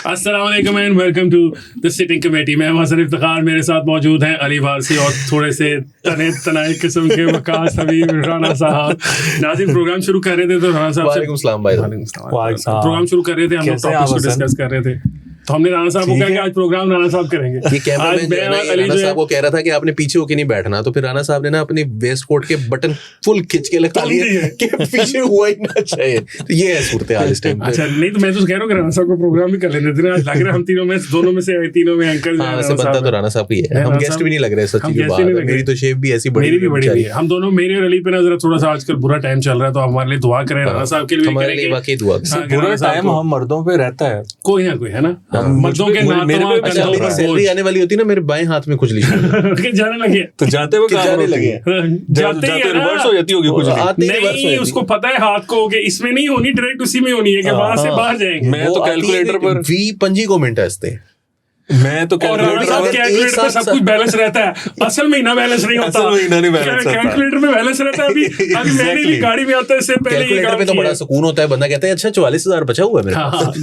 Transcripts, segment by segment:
अस्सलाम वालेकुम and welcome to the sitting committee. मैं हसन इफ्तिखार, मेरे साथ मौजूद हैं अली वारसी और थोड़े से तनाई किस्म के वकास हबीब राना साहब। नाज़रीन प्रोग्राम शुरू कर रहे थे तो राना साहब वालेकुम सलाम भाई। प्रोग्राम शुरू कर रहे थे, हम लोग टॉपिक्स को डिस्कस कर रहे थे, तो हमने राना साहब को कहा कि आज प्रोग्राम राना साहब करेंगे। ये कैमरामैन जो है ना, ये राना साहब को कह रहा था कि आपने पीछे होके नहीं बैठना, तो फिर राना साहब ने ना अपनी वेस्ट कोट के बटन फुल खींच के लगा लिए कि पीछे हुआ ही ना चाहिए। तो ये है सूरत हाल इस टाइम। अच्छा नहीं तो मैं तो कह रहा हूँ कि राना साहब को प्रोग्राम भी कर लेते थे ना। आज लग रहा है हम तीनों में दोनों में से तीनों में अंकल वैसे बनता तो राना साहब ही है, हम गेस्ट भी नहीं लग रहे सच्ची बात है। मेरी तो शेप भी ऐसी मेरी भी बड़ी है। हम दोनों, मेरे और अली पे ना जरा थोड़ा सा आजकल बुरा टाइम चल रहा है, तो हमारे लिए दुआ करें, राना साहब के लिए हमारे लिए बाकी दुआ। बुरा टाइम हम मर्दों पे रहता है, कोई ना कोई है ना, मर्दों के सैलरी आने वाली होती है ना, मेरे बाएं हाथ में खुजली जाने लगे, तो जाते हुए जाने लगे, जाते ही रिवर्स हो जाती होगी खुजली। नहीं, उसको पता है हाथ को कि इसमें नहीं होनी, डायरेक्ट उसी में होनी है कि वहां से बाहर जाएंगे। मैं तो कैलकुलेटर पर V25 को मिनट हंसते, मैं तो कैलकुलेटर पे सब कुछ बैलेंस रहता है, असल महीना बैलेंस नहीं होता, कैलकुलेटर में बैलेंस रहता है। अभी मैंने भी गाड़ी में आता है, इससे पहले कैलकुलेटर पे तो बड़ा सुकून होता है, बंदा कहता है अच्छा 44,000 बचा हुआ है मेरे पास।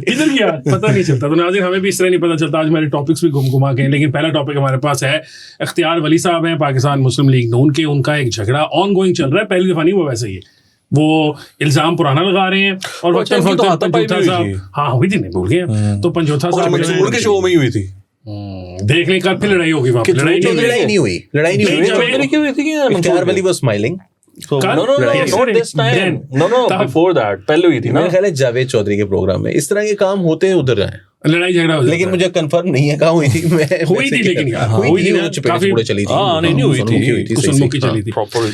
इधर गया पता नहीं चलता। तो नाज़रीन हमें भी इस तरह नहीं पता चलता, आज हमारे टॉपिक्स भी घुमा गए। लेकिन पहला टॉपिक हमारे पास है, इख्तियार वली साहब हैं पाकिस्तान मुस्लिम लीग नून के, उनका एक झगड़ा ऑन गोइंग चल रहा है, पहली दफा नहीं हुआ वैसे ही, वो इल्जाम पुराना लगा रहे हैं और वक्तन पंजोथा साहब, हाँ हुई थी, नहीं भूल गए, तो पंजोथा साहब मंसूर के शो में ही हुई थी, देख लें कल फिर लड़ाई होगी वहाँ पे। लड़ाई नहीं हुई क्यों हुई थी? Ikhtiyar Wali was smiling. not this time. No, before that, पहले हुई थी ना। मेरे ख्याल है जावेद चौधरी के प्रोग्राम में इस तरह के काम होते हैं उधर हैं, लड़ाई झगड़ा हो, लेकिन मुझे कंफर्म नहीं है कहाँ हुई थी। हुई थी लेकिन हुई थी, काफी चली थी। नहीं हुई थी, कुसुनमुखी चली थी।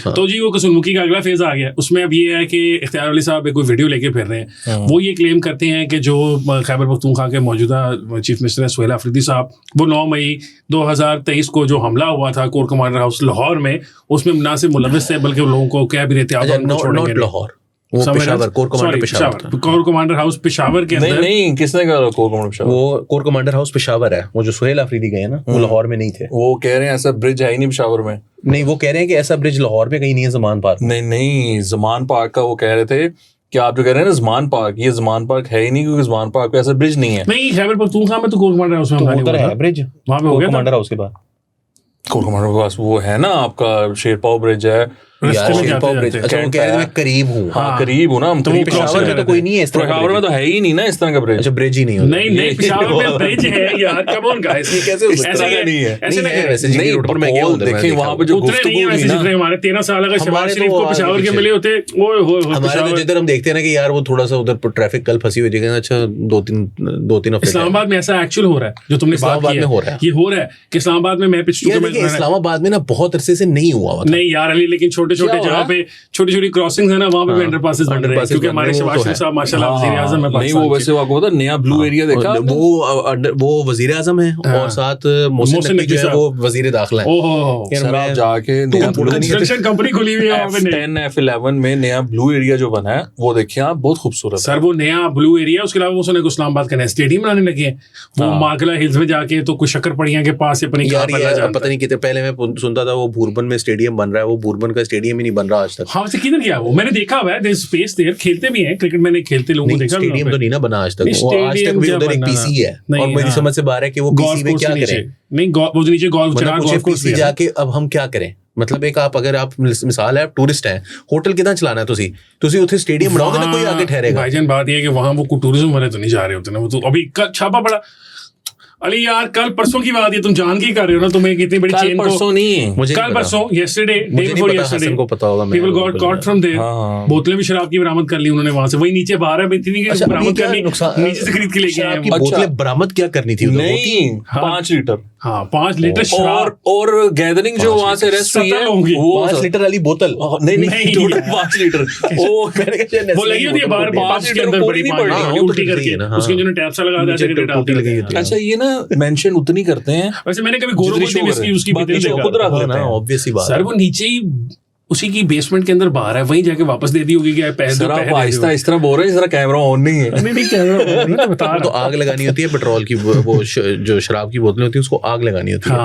तो जी वो कुसुनमुखी का अगला फेज आ गया। उसमें अब ये है कि इख्तियार वली साहब कोई वीडियो लेके फिर रहे हैं, वो ये क्लेम करते हैं कि जो खैबर पख्तूनख्वा के मौजूदा चीफ मिनिस्टर है सुहेल अफरीदी साहब, वो 9 मई 2023 को जो हमला हुआ था कोर कमांडर हाउस लाहौर में, उसमें ना सिर्फ मुलविस थे बल्कि लोगों को क्या भी रहते लाहौर, वो Peshawar, core commander Peshawar, core commander house Peshawar के अंदर। नहीं किसने कहा कोर कमांडर पेशावर? वो कोर कमांडर हाउस पेशावर है, वो जो सुहेल अफरीदी गए ना, वो लाहौर में नहीं थे। वो कह रहे हैं ऐसा ब्रिज है ही नहीं पेशावर में। नहीं, वो कह रहे हैं कि ऐसा ब्रिज लाहौर में कहीं नहीं है, ज़मान पार्क। नहीं, ज़मान पार्क का वो कह रहे थे कि आप जो कह रहे हैं ना ज़मान पार्क, ये ज़मान पार्क है ही नहीं, क्योंकि ज़मान पार्क पे ऐसा ब्रिज नहीं है। नहीं, खैबर पख्तूनख्वा में तो कोर कमांडर हाउस में है ब्रिज, वहां पे हो गया कमांडर हाउस के बाद कोर कमांडर के पास वो है ना आपका शेरपाव ब्रिज है। अच्छा, वो कह रहे थे करीब हूँ। हाँ करीब हूँ ना, हम तो पेशावर में तो कोई नहीं है इस तरह, पेशावर में तो है ही नहीं ना इस तरह का ब्रिज। अच्छा, ब्रिज ही नहीं होता। नहीं पेशावर में ब्रिज है यार, कब ऑन गाइस, ये कैसे हो सकता है? नहीं है, ऐसे नहीं है वैसे जी रोड पर मैं गया हूं, देखिए वहां पे जो गुफ्तगू नहीं है वैसे जितने हमारे 13 साल अगर शहबाज शरीफ को पेशावर के मिले होते, ओए होए हमारे तो जिधर हम देखते हैं ना कि यार वो थोड़ा सा उधर ट्रैफिक कल फंसी हुई जगह, अच्छा 2-3 हफ्ते इस्लामाबाद में ऐसा एक्चुअल हो रहा है जो तुमने बात की है, हो रहा है, ये हो रहा है कि इस्लामाबाद में मैं पिछले इस्लामाबाद में ना बहुत अरसे से नहीं हुआ। नहीं यार अली, लेकिन छोटे-छोटे जगह पे छोटी-छोटी क्रॉसिंग्स है ना, वहां पे अंडरपासेस बन रहे हैं, क्योंकि हमारे शहबाज शरीफ साहब माशाल्लाह वज़ीर आज़म है पाकिस्तान। नहीं वो वैसे आपको पता नया ब्लू एरिया देखा, वो वज़ीर आज़म है और साथ मोहसिन नकवी जो है वो वज़ीर दाखिला है। ओहो सर आप जाके कंस्ट्रक्शन कंपनी खुली हुई है वहां पे, 10 F11 में नया ब्लू एरिया जो बना है वो देखिए आप, बहुत खूबसूरत सर वो नया ब्लू एरिया। उसके अलावा वो सुने इस्लामाबाद का नया स्टेडियम बनाने लगे हैं, वो माकला हिल्स में जाके, तो कुछ शक्कर पड़ियां के पास से अपनी पता नहीं कितने पहले मैं सुनता था वो बूरबन में स्टेडियम बन रहा है, वो बूरबन का स्टेडियम ही नहीं बन रहा आज तक। हाँ से किधर गया वो, मैंने देखा हुआ है, देयर स्पेस देयर, खेलते भी हैं क्रिकेट, मैंने खेलते लोगों को देखा। स्टेडियम तो नहीं ना बना आज तक, वो आज तक भी उधर एक पीसी है, और मेरी समझ से बाहर है कि वो पीसी में क्या करें। नहीं वो नीचे गोल्फ पीसी जाके अब हम क्या करें, मतलब एक आप अगर आप मिसाल है आप टूरिस्ट हैं, होटल कितना चलाना है, तुसी उथे स्टेडियम बनाओगे ना, कोई आगे ठहरेगा। भाईजान बात ये है कि वहां वो टूरिज्म वाले तो नहीं जा रहे होते ना, वो तो अभी छापा पड़ा। अली यार कल परसों की बात है, तुम जान के कर रहे हो ना, तुम्हें कितनी बड़ी चेन को परसों नहीं है, मुझे कल परसों यस्टरडे डे बिफोर यस्टरडे को पता होगा, people got caught from there, बोतलें भी शराब की बरामद कर ली उन्होंने वहां से, वही नीचे बाहर है, इतनी की बरामद करनी, नीचे से खरीद के लेके आए हैं। बोतलें बरामद क्या करनी थी? नहीं 5 लीटर, हाँ 5 लीटर शराब, और गैदरिंग जो वहां से रेस्ट हुई है वो 5 लीटर वाली बोतल, नहीं टोटल 5 लीटर वो लगी होती है बाहर 5 के अंदर बड़ी उल्टी करके, उसके जो टैप सा लगा देते हैं। अच्छा ये ना मेंशन उतनी करते हैं, वैसे मैंने कभी गोरों को उसकी खुद रख लेते हैं, ऑब्वियसली बात सर, वो नीचे ही उसी की बेसमेंट के अंदर बाहर है, वहीं जाके वापस दे दी होगी क्या पैसे आहिस्ता इस तरह बोल रहे हैं जरा कैमरा ऑन नहीं है। नहीं कैमरा बता तो आग लगानी होती है पेट्रोल की, वो जो शराब की बोतलें होती है उसको आग लगानी होती है।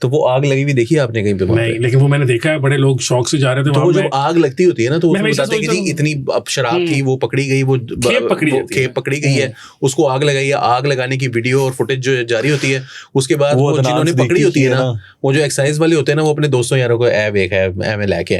तो वो आग लगी हुई देखी आपने कहीं पे? नहीं, लेकिन वो मैंने देखा है, बड़े लोग शौक से जा रहे थे। तो वो जो आग लगती होती है ना, तो उसमें बताते हैं कि इतनी अब शराब थी, वो पकड़ी गई, वो खेप पकड़ी गई है, उसको आग लगाई है। आग लगाने की वीडियो और फुटेज जो जारी होती है, उसके बाद वो जिन्होंने पकड़ी होती है ना, वो जो एक्साइज वाले होते हैं ना, वो अपने दोस्तों यारों को मैं लेके आया,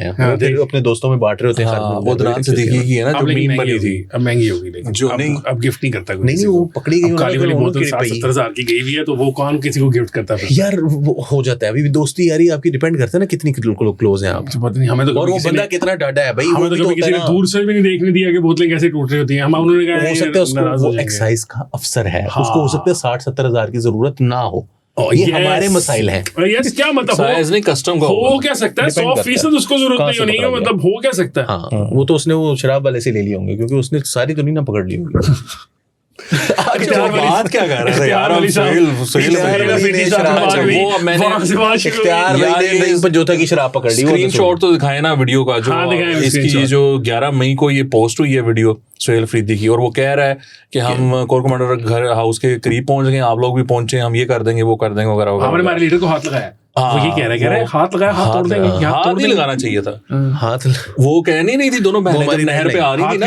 अपने दोस्तों में बांट रहे होते हैं। वो दनान सिद्दीकी की है ना, जो मीम बनी थी, अब महंगी होगी, लेकिन जो नहीं अब गिफ्ट नहीं करता। नहीं वो पकड़ी गई, काली वाली बोतल 70,000 की गई हुई है, तो वो कौन किसी को गिफ्ट करता है यार? वो हो जाता है। अभी भी दोस्ती यारी आपकी डिपेंड करता है ना कितनी क्लोज हैं आप। पता नहीं हमें तो, और वो बंदा कितना डाटा है भाई, हमें तो कभी किसी ने दूर से भी नहीं देखने दिया कि बोतलें कैसे टूट रही होती हैं। हम उन्होंने कहा हो सकता है उसको वो एक्साइज का अफसर है, उसको हो सकता है 60-70 हज़ार की जरूरत ना हो। ये हमारे मसाइल हैं। यस, क्या मतलब साइज नहीं, कस्टम का हो क्या सकता है, 100% उसको जरूरत नहीं होनी है, मतलब हो क्या सकता है। हाँ, वो तो उसने वो शराब वाले से ले लिए होंगे, क्योंकि उसने सारी तो नहीं ना पकड़ ली होगी। बात क्या कर रहे थे यार? जो था कि शराब पकड़ ली। स्क्रीनशॉट तो दिखाए ना वीडियो का, जो इसकी जो 11 मई को ये पोस्ट हुई है वीडियो सुहेल अफरीदी की, और वो कह रहा है कि हम कोर कमांडर घर हाउस के करीब पहुंच गए, आप लोग भी पहुंचे, हम ये कर देंगे वो कर देंगे वगैरह वगैरह। हमारे लीडर को हाथ लगाया, वो ये कह रहे हैं हाथ लगाया, हाथ तोड़ देंगे। हाथ नहीं लगाना चाहिए था, हाथ वो कहनी नहीं थी। दोनों बहनें नहर पे आ रही थी ना,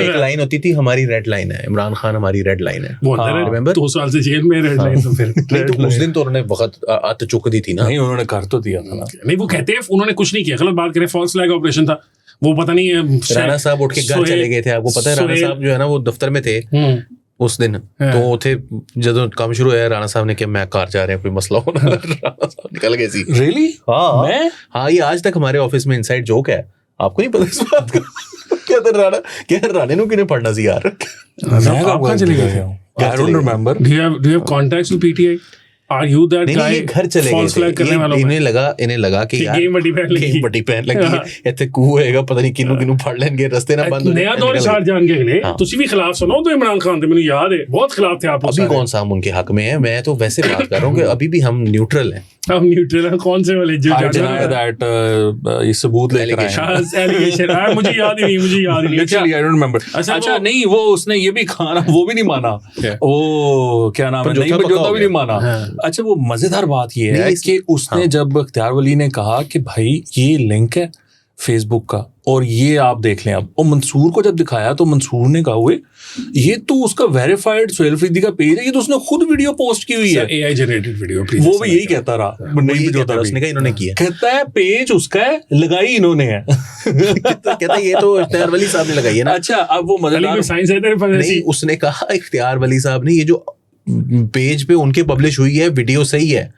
एक लाइन होती थी, हमारी रेड लाइन है, इमरान खान हमारी रेड लाइन है। वो 2 साल से जेल में रेड लाइन। तो फिर उस दिन तो उन्होंने बहुत आत चुक दी थी ना। नहीं, उन्होंने कर तो दिया था ना। नहीं, वो कहते हैं उन्होंने कुछ नहीं किया, गलत बात करें, फॉल्स फ्लैग ऑपरेशन था वो, पता नहीं। राणा साहब उठ के घर चले गए थे, आपको पता है? राणा साहब जो है ना वो दफ्तर में थे उस दिन, तो थे जब काम शुरू हुआ, राणा साहब ने कहा मैं कार जा रहे हैं, कोई मसला होना। राणा साहब निकल गए सी। रियली? हाँ, ये आज तक हमारे ऑफिस में इनसाइड जोक है, आपको नहीं पता इस बात का? क्या राणे नु किने पढ़ना सी यार? आप कहां चले गए? I don't remember. Do you have contacts with PTI? Are you that guy? नहीं, घर चले गए। इन्हें लगा कि यार गेम बड़ी पहन लगी है, इतने कू होएगा, पता नहीं किन्नू किन्नू फड़ लेंगे, रस्ते ना बंद हो जाए। नया दौर शार जान के अगले तुसी भी खिलाफ सुनो तो इमरान खान थे, मुझे याद है बहुत खिलाफ थे आप। अभी कौन सा हम उनके हक में है? मैं तो वैसे बात कर रहा हूँ कि अभी भी हम न्यूट्रल हैं। हम न्यूट्रल हैं, कौन से वाले जो ये सबूत लेकर आए? मुझे याद ही नहीं। Literally, I don't remember. अच्छा नहीं, वो उसने ये भी खाना, वो भी नहीं माना, वो क्या नाम है, नहीं बजोता भी नहीं माना। अच्छा, वो मजेदार बात ये है कि उसने जब इख्तियार वली ने कहा कि भाई ये लिंक है फेसबुक का और ये आप देख लें अब, और मंसूर को जब दिखाया तो मंसूर ने कहा हुए ये तो उसका वेरीफाइड सुहेल अफरीदी का पेज है, ये तो उसने खुद वीडियो पोस्ट की हुई है, एआई जनरेटेड वीडियो। वो भी यही कहता रहा, नहीं बजोता, उसने कहा इन्होंने किया, कहता है पेज उसका है, लगाई इन्होंने है। कहता ये तो इख्तियार वली साहब ने लगाई है ना। अच्छा, अब वो मजेदार साइंस है तेरे पास? नहीं, उसने कहा इख्तियार वली साहब ने, ये जो पेज पे उनके पब्लिश हुई है वीडियो सही है,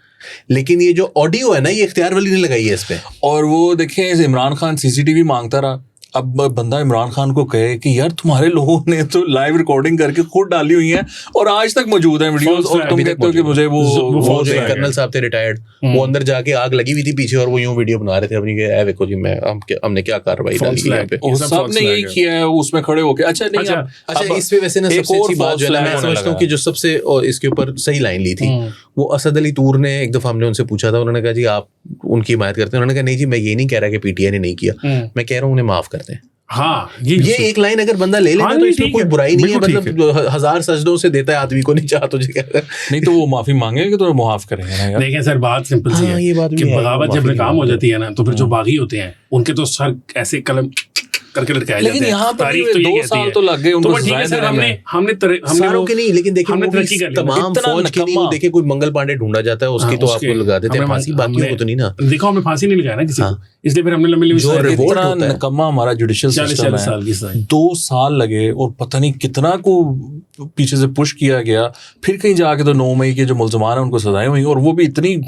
लेकिन ये जो ऑडियो है ना, ये इख्तियार वली ने लगाई है इस पे। और वो देखें, इमरान खान सीसीटीवी मांगता रहा। अब बंदा इमरान खान को कहे कि यार तुम्हारे लोगों ने तो लाइव रिकॉर्डिंग करके खुद डाली हुई है और आज तक मौजूद है वीडियोस, और तुम कहते हो कि मुझे वो कर्नल साहब थे रिटायर्ड, वो अंदर जाके आग लगी हुई थी पीछे और वो यूं वीडियो बना रहे थे अपनी, ए देखो जी मैं हमने क्या कार्रवाई डाली यहाँ पे, सबने यही किया है उसमें खड़े होके। अच्छा नहीं, अच्छा इस पे वैसे ना सबसे अच्छी बात जो है मैं समझता हूँ कि जो सबसे इसके ऊपर सही लाइन ली थी वो असद अली तूर ने, एक दफा हमने उनसे पूछा था, उन्होंने कहा जी आप उनकी हिमायत करते हैं? उन्होंने कहा नहीं जी, मैं ये नहीं कह रहा कि पीटीआई ने नहीं किया, मैं कह रहा हूँ उन्हें माफ करते हैं। हाँ, ये एक लाइन अगर बंदा ले लेना तो इसमें कोई बुराई नहीं है, मतलब 1000 सजदों से देता है आदमी को, नहीं चाह तुझे कहता नहीं तो वो माफी मांगेंगे तो माफ करेंगे ना यार। देखें सर, बात सिंपल सी है कि बगावत जब नाकाम हो जाती है ना, तो फिर जो बागी होते हैं उनके तो सर ऐसे कलम करके लटकाए जाते हैं। लेकिन यहाँ पर 2 साल तो लग गए उनको। तो ठीक है सर, हमने सारों के नहीं, लेकिन देखिए तमाम फौज की नहीं, देखिए कोई मंगल पांडे ढूंढा जाता है उसकी तो आपको लगा देते हैं फांसी, बाकियों को तो नहीं ना। देखो हमें फांसी नहीं लगाया ना किसी को, इसलिए फिर हमने लंबी नकम्मा हमारा जुडिशियल सिस्टम है। 2 साल लगे और पता नहीं कितना को पीछे से पुश किया गया, फिर कहीं जाके तो 9 मई के जो मुल्ज़मान हैं उनको सजाएं हुई, और वो भी इतनी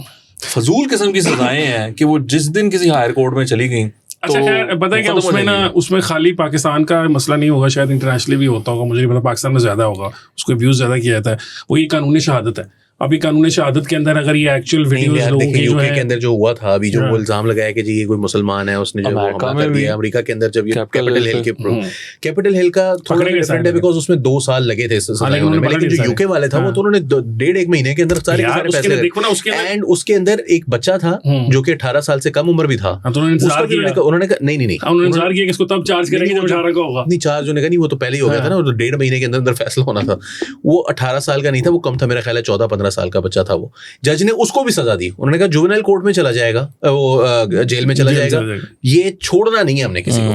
फजूल किस्म की सजाएं हैं कि वो जिस दिन किसी हायर कोर्ट में चली गई। अच्छा खैर, पता है क्या उसमें ना, उसमें खाली पाकिस्तान का मसला नहीं होगा, शायद इंटरनेशनली भी होता होगा, मुझे नहीं पता, पाकिस्तान में ज्यादा होगा, उसको अब्यूज ज्यादा किया जाता है। वो ये कानूनी शहादत है, अभी कानून शहादत के अंदर अगर ये एक्चुअल वीडियोस लोगों के जो है के अंदर जो हुआ था अभी जो वो इल्जाम लगाया कि जी ये कोई मुसलमान है, उसने जो हमला कर दिया अमेरिका के अंदर, जब ये कैपिटल हिल का थोड़ा डिफरेंट है बिकॉज उसमें 2 साल लगे थे लेकिन जो यूके वाले था वो तो उन्होंने 1.5 महीने के अंदर सारे पैसे, एंड उसके अंदर एक बच्चा था जो कि 18 साल से कम उम्र भी था, उन्होंने कहा नहीं इंतजार किया कि इसको तब चार्ज करेंगे जब 18 का होगा। नहीं चार्ज होने का नहीं, वो तो पहले ही हो गया था ना, 1.5 महीने के अंदर फैसला होना था। वो 18 साल का नहीं था, वो कम था, मेरा ख्याल है 14-15 साल का बच्चा था वो। जज ने उसको भी सजा दी, उन्होंने कहा जुवेनाइल कोर्ट में चला जाएगा, वो जेल में चला जाएगा, ये छोड़ना नहीं है हमने किसी को।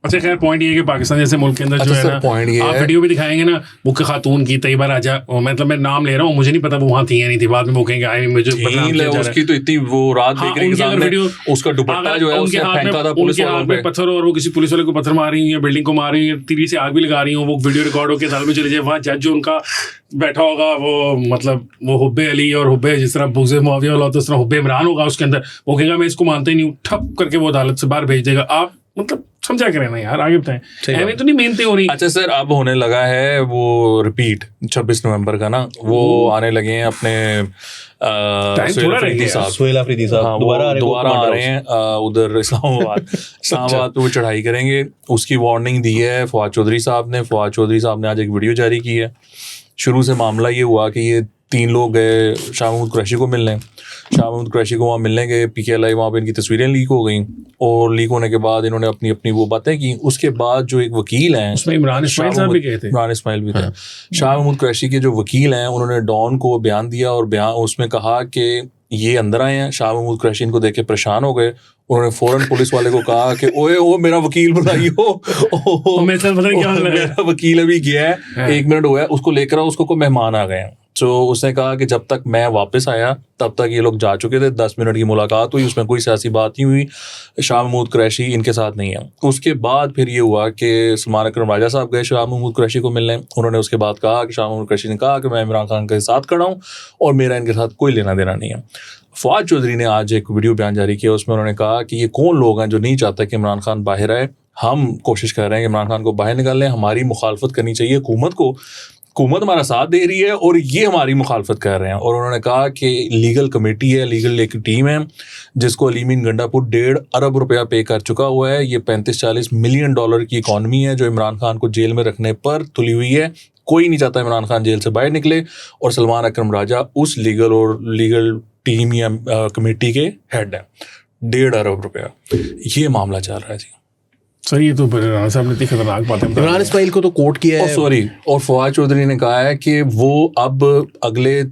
अच्छा खैर पॉइंट ये है कि पाकिस्तान जैसे मुल्क के अंदर जो है ना, आप वीडियो भी दिखाएंगे ना, मुख्य खातून की तैयबा राजा, मतलब मैं नाम ले रहा हूँ, मुझे नहीं पता वो वहाँ थी या नहीं थी, बाद में वो कहेंगे आई मुझे उसकी तो इतनी वो रात देख रही है, उसका दुपट्टा जो है उसने फेंका था पुलिस वालों पे पत्थर, और वो किसी पुलिस वाले को पत्थर मार रही है, बिल्डिंग को मार रही है, तीर से आग भी लगा रही है, वो वीडियो रिकॉर्ड होकर अदालत में चले जाए, वहाँ जज जो उनका बैठा होगा वो मतलब वो हुब्बे अली और हुब्बे जिस तरह बुग़्ज़े मुआविया वाला होता है, उस तरह हुब्बे इमरान होगा उसके अंदर, वो कहेगा मैं इसको मानता ही नहीं हूँ, ठप करके वो अदालत से बाहर भेज देगा। आप मतलब समझा करें ना यार, आगे बताएं, हमें तो नहीं मेहनतें हो रही। अच्छा सर, अब होने लगा है वो रिपीट 26 नवंबर का ना, वो आने लगे हैं अपने सुहेल अफरीदी साहब दोबारा आ रहे हैं उधर इस्लामाबाद पे वो चढ़ाई करेंगे, उसकी वार्निंग दी है फवाद चौधरी साहब ने। फवाद चौधरी साहब ने आज एक वीडियो जारी की है। शुरू से मामला ये हुआ कि ये 3 लोग गए शाह महमूद कुरैशी को मिलने, शाह महमूद कुरैशी को वहाँ मिलने गए, PKI वहाँ पे इनकी तस्वीरें लीक हो गई, और लीक होने के बाद इन्होंने अपनी अपनी वो बातें की। उसके बाद जो एक वकील हैं, उसमें इमरान इस्माइल साहब भी गए थे, इमरान इस्माइल भी थे, शाह महमूद कुरैशी के जो वकील हैं उन्होंने डॉन को बयान दिया, और बयान उसमें कहा कि ये अंदर आए हैं। शाह महमूद कुरैशी इनको देख के परेशान हो गए, उन्होंने फौरन पुलिस वाले को कहा कि ओए ओ मेरा वकील बुलाइयो, मेरा वकील अभी गया है, 1 मिनट हुआ है, उसको लेकर आओ, उसको कोई मेहमान आ गए हैं। तो उसने कहा कि जब तक मैं वापस आया तब तक ये लोग जा चुके थे, 10 मिनट की मुलाकात हुई, उसमें कोई सियासी बात नहीं हुई, शाह महमूद कुरैशी इनके साथ नहीं है। उसके बाद फिर ये हुआ कि सलमान अकरम राजा साहब गए शाह महमूद कुरैशी को मिलने, उन्होंने उसके बाद कहा कि शाह महमूद कुरैशी ने कहा कि मैं इमरान खान के साथ खड़ा हूँ और मेरा इनके साथ कोई लेना देना नहीं है। फवाद चौधरी ने आज एक वीडियो बयान जारी किया, उसमें उन्होंने कहा कि ये कौन लोग हैं जो नहीं चाहते कि इमरान खान बाहर आए, हम कोशिश कर रहे हैं कि इमरान खान को बाहर निकालें, हमारी मुखालफत करनी चाहिए हुकूमत को, हुकूमत हमारा साथ दे रही है और ये हमारी मुखालफत कर रहे हैं। और उन्होंने कहा कि लीगल कमेटी है, लीगल एक टीम है जिसको अलीमीन गंडापुर 1.5 अरब रुपया पे कर चुका हुआ है। ये 35-40 मिलियन डॉलर की इकॉनमी है जो इमरान खान को जेल में रखने पर तुली हुई है। कोई नहीं चाहता इमरान खान जेल से बाहर निकले, और सलमान अकरम राजा उस लीगल टीम या कमेटी के हेड है। 1.5 अरब रुपया ये मामला चल रहा है जी। सर ये तो इमरान साहब ने इतनी खतरनाक बातें, इमरान इस्माइल को तो कोर्ट किया है, और फवाद चौधरी ने कहा है कि वो अब अगले